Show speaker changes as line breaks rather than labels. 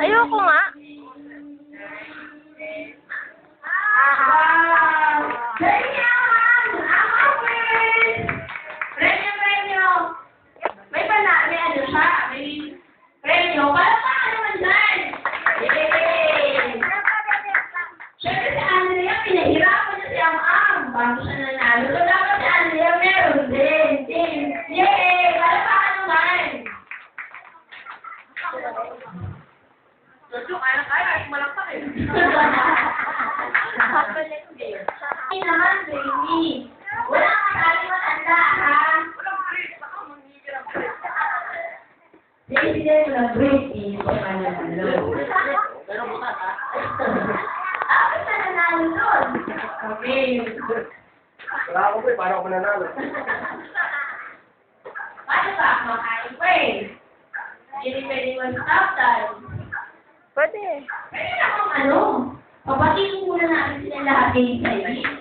Ayoko nga.
Premyo! May ano siya, may premyo. Para paano naman dyan? Yay! Siyempre si Andrea, pinahirapan niya si Am-Am. Bago siya nanalo. So dapat si Andrea meron din. Yay! Para paano naman? Jojo, kaya. Malakpak eh. Ay naman, baby. Wala ka tayo matanda, ha? Baby, din mo na break. Hindi ko pa nanalo.
Pero bukas, ha?
Bakit na nanalo doon? Okay.
Wala ako po eh, paano ako mananalo?
Paano ba? Makain pa eh. Hindi pwede mag-stop tayo.
Pwede.
Pwede na kung ano. Papatiin muna natin sila lahat din sa iyo.